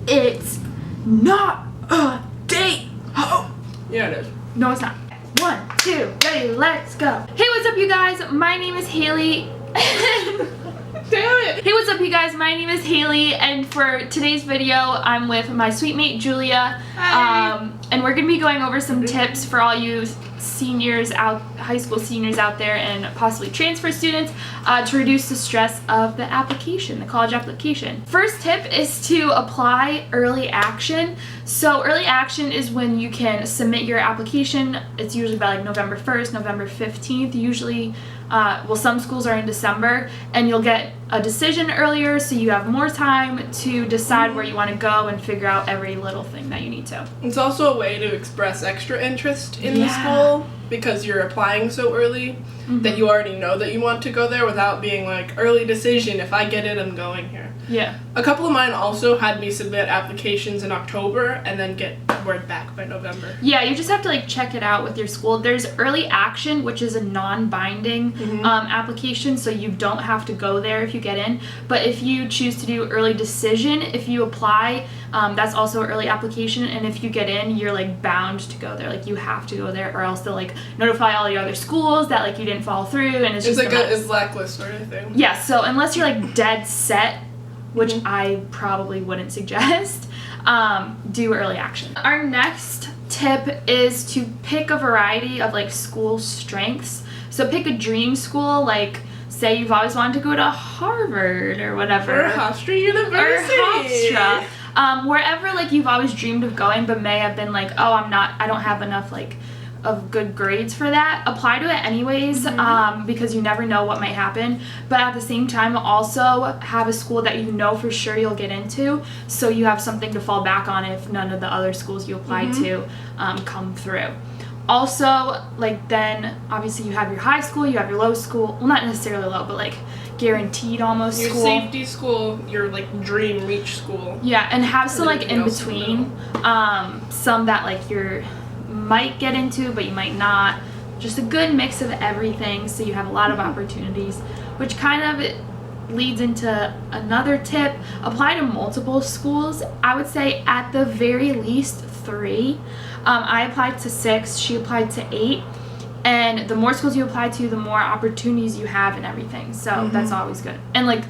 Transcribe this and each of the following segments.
It's not a date. Oh. Yeah, it is. No, it's not. 1, 2, ready, let's go. Hey, what's up, you guys? My name is Haley. Damn it. Hey, what's up, you guys? My name is Haley, and for today's video, I'm with my sweet mate, Julia. Hi. And we're gonna be going over some tips for all you seniors high school seniors out there and possibly transfer students to reduce the stress of the application, the college application. First tip is to apply early action. So early action is when you can submit your application. It's usually by like November 1st, November 15th, usually. Some schools are in December, and you'll get a decision earlier, so you have more time to decide where you want to go and figure out every little thing that you need to. It's also a way to express extra interest in the school because you're applying so early that you already know that you want to go there without being like, early decision, if I get it, I'm going here. Yeah. A couple of mine also had me submit applications in October and then get word back by November. Yeah, you just have to like check it out with your school. There's early action, which is a non-binding application, so you don't have to go there if you get in. But if you choose to do early decision, if you apply, that's also an early application, and if you get in, you're like bound to go there. Like you have to go there, or else they'll like notify all your other schools that like you didn't follow through, and it's just like a blacklist or anything. Yeah, so unless you're like dead set, which I probably wouldn't suggest, do early action. Our next tip is to pick a variety of like school strengths. So pick a dream school, like say you've always wanted to go to Harvard or whatever. Or Hofstra University. Or Hofstra. Wherever like you've always dreamed of going but may have been like, oh, I don't have enough like of good grades for that. Apply to it anyways, because you never know what might happen. But at the same time, also have a school that you know for sure you'll get into, so you have something to fall back on if none of the other schools you applied to come through. Also, like then obviously you have your high school, you have your low school. Well, not necessarily low, but like guaranteed almost your school. Safety school, your like dream reach school. Yeah, and have some like in between, some that like you're might get into but you might not. Just a good mix of everything, so you have a lot of opportunities, which kind of leads into another tip. Apply to multiple schools. I would say at the very least 3. I applied to 6, she applied to 8, and the more schools you apply to, the more opportunities you have and everything, so that's always good. And like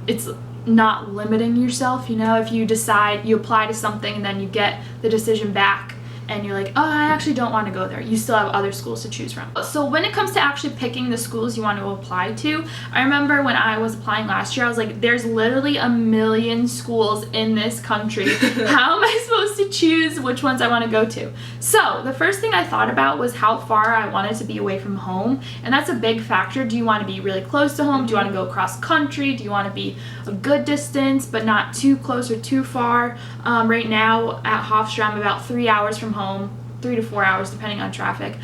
it's not limiting yourself, you know, if you decide you apply to something and then you get the decision back and you're like, oh, I actually don't want to go there, you still have other schools to choose from. So when it comes to actually picking the schools you want to apply to, I remember when I was applying last year, I was like, there's literally a million schools in this country. How am I supposed to choose which ones I want to go to? So the first thing I thought about was how far I wanted to be away from home, and that's a big factor. Do you want to be really close to home? Do you want to go cross country? Do you want to be a good distance but not too close or too far? Right now at Hofstra, I'm about 3 hours from home, 3 to 4 hours depending on traffic.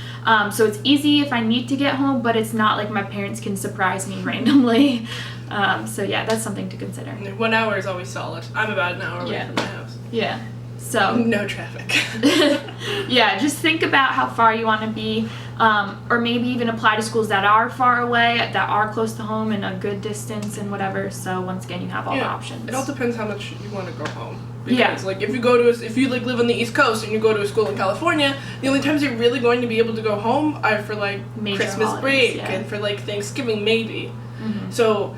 So it's easy if I need to get home, but it's not like my parents can surprise me randomly. So yeah, that's something to consider. 1 hour is always solid. I'm about an hour away from my house. Yeah. So no traffic. Yeah, just think about how far you want to be, or maybe even apply to schools that are far away, that are close to home and a good distance and whatever. So once again, you have all the options. It all depends how much you want to go home. Because like if you like live on the East Coast and you go to a school in California, the only times you're really going to be able to go home are for like major Christmas holidays, break and for like Thanksgiving maybe. So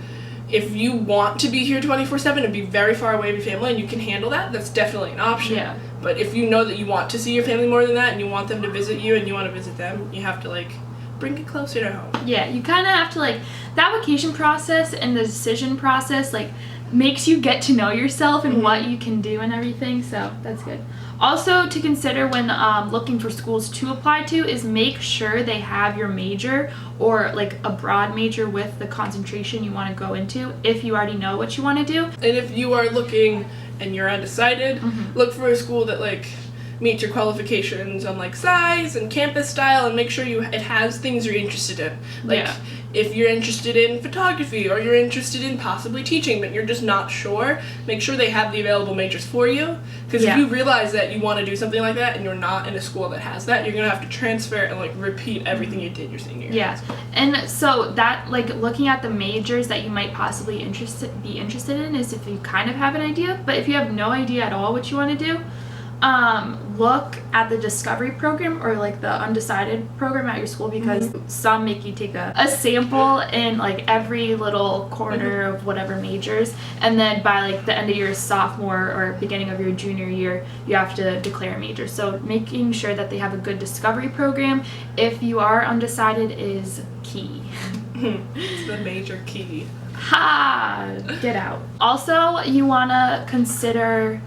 if you want to be here 24/7 and be very far away from your family and you can handle that, that's definitely an option. Yeah. But if you know that you want to see your family more than that and you want them to visit you and you want to visit them, you have to like bring it closer to home. Yeah, you kind of have to like, the application process and the decision process like makes you get to know yourself and what you can do and everything, so that's good. Also to consider when looking for schools to apply to is make sure they have your major or like a broad major with the concentration you want to go into if you already know what you want to do. And if you are looking and you're undecided, look for a school that like meet your qualifications on like size and campus style, and make sure it has things you're interested in. Like if you're interested in photography or you're interested in possibly teaching but you're just not sure, make sure they have the available majors for you, because if you realize that you want to do something like that and you're not in a school that has that, you're going to have to transfer and like repeat everything you did your senior year. Yeah. And so that, like, looking at the majors that you might possibly be interested in is if you kind of have an idea. But if you have no idea at all what you want to do, look at the discovery program or like the undecided program at your school, because some make you take a sample in like every little corner of whatever majors, and then by like the end of your sophomore or beginning of your junior year you have to declare a major. So making sure that they have a good discovery program if you are undecided is key. It's the major key. Get out. Also, you want to consider,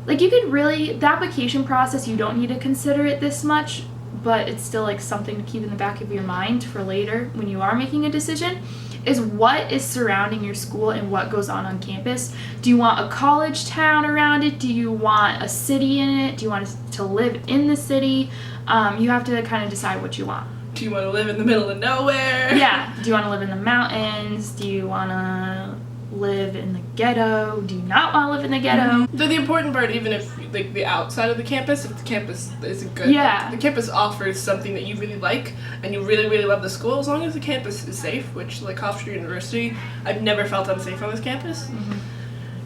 like, you could really, the application process, you don't need to consider it this much, but it's still like something to keep in the back of your mind for later when you are making a decision, is what is surrounding your school and what goes on campus. Do you want a college town around it? Do you want a city in it? Do you want to live in the city? You have to kind of decide what you want. Do you want to live in the middle of nowhere? Yeah. Do you want to live in the mountains? Do you want to live in the ghetto? Do you not want to live in the ghetto? The important part, even if like the outside of the campus, if the campus isn't good, the campus offers something that you really like and you really, really love the school, as long as the campus is safe, which like Hofstra University, I've never felt unsafe on this campus.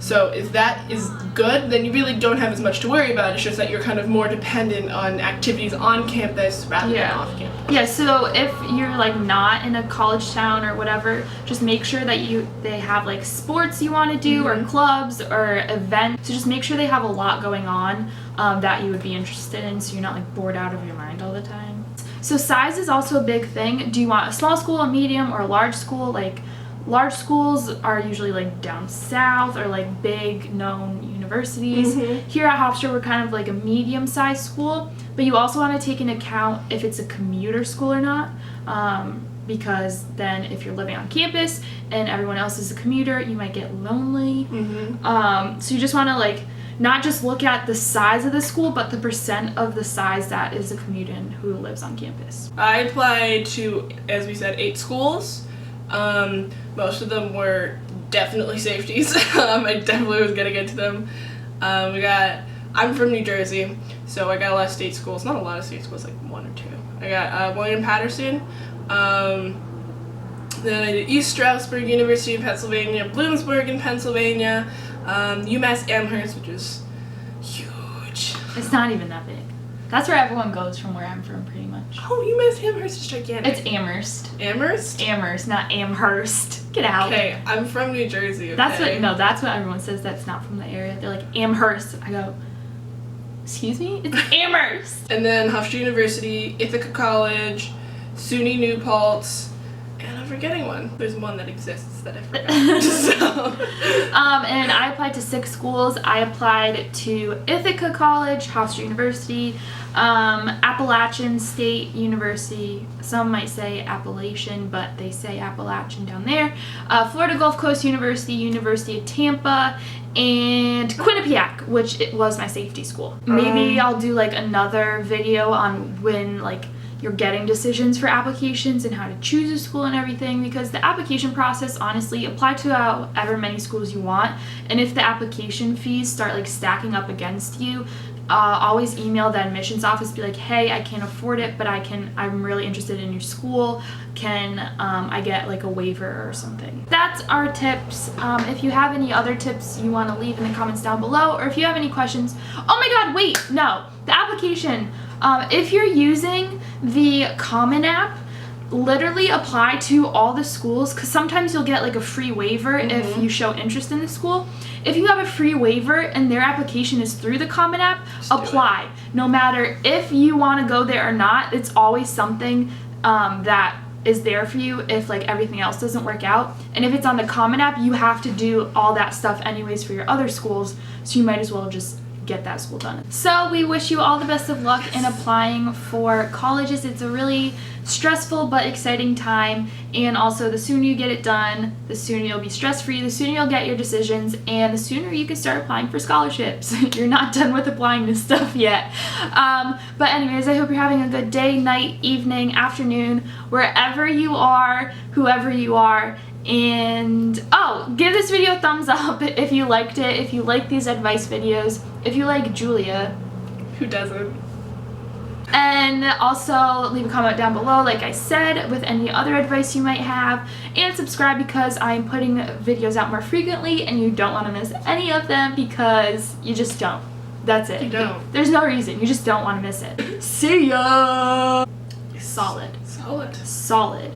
So if that is good, then you really don't have as much to worry about. It's just that you're kind of more dependent on activities on campus rather than off campus. Yeah, so if you're like not in a college town or whatever, just make sure that they have like sports you want to do or clubs or events. So just make sure they have a lot going on that you would be interested in, so you're not like bored out of your mind all the time. So size is also a big thing. Do you want a small school, a medium, or a large school? Like, large schools are usually like down south or like big known universities. Here at Hofstra, we're kind of like a medium-sized school, but you also want to take into account if it's a commuter school or not, because then if you're living on campus and everyone else is a commuter, you might get lonely. So you just want to like not just look at the size of the school, but the percent of the size that is a commuter who lives on campus. I applied to, as we said, 8 schools. Most of them were definitely safeties. I definitely was gonna get to them. I'm from New Jersey, so I got a lot of state schools. Not a lot of state schools, like 1 or 2. I got William Patterson, then I did East Stroudsburg University in Pennsylvania, Bloomsburg in Pennsylvania, UMass Amherst, which is huge. It's not even that big. That's where everyone goes from where I'm from, pretty much. Oh, UMass Amherst is gigantic. It's Amherst. Amherst? Amherst, not Amherst. Get out. Okay, I'm from New Jersey, okay? That's what everyone says that's not from the area. They're like, Amherst. I go, excuse me? It's Amherst. And then Hofstra University, Ithaca College, SUNY New Paltz, and I'm forgetting one. There's one that exists that I forgot. And I applied to 6 schools. I applied to Ithaca College, Hofstra University, Appalachian State University. Some might say Appalachian, but they say Appalachian down there. Florida Gulf Coast University, University of Tampa, and Quinnipiac, which it was my safety school. Maybe I'll do like another video on when like you're getting decisions for applications and how to choose a school and everything, because the application process, honestly, apply to however many schools you want, and if the application fees start like stacking up against you, always email the admissions office, be like, hey, I can't afford it, but I'm really interested in your school, can I get like a waiver or something. That's our tips. If you have any other tips you want to leave in the comments down below, or if you have any questions, oh my god, wait, no, the application. If you're using the Common App, literally apply to all the schools, because sometimes you'll get like a free waiver if you show interest in the school. If you have a free waiver and their application is through the Common App, apply. No matter if you want to go there or not, it's always something that is there for you if like everything else doesn't work out. And if it's on the Common App, you have to do all that stuff anyways for your other schools, so you might as well just get that school done. So we wish you all the best of luck in applying for colleges. It's a really stressful but exciting time, and also the sooner you get it done, the sooner you'll be stress-free, the sooner you'll get your decisions, and the sooner you can start applying for scholarships. You're not done with applying this stuff yet. But anyways, I hope you're having a good day, night, evening, afternoon, wherever you are, whoever you are. And give this video a thumbs up if you liked it, if you like these advice videos, if you like Julia. Who doesn't? And also leave a comment down below, like I said, with any other advice you might have, and subscribe because I'm putting videos out more frequently and you don't want to miss any of them because you just don't. That's it. You don't. There's no reason. You just don't want to miss it. See ya! Solid. Solid. Solid.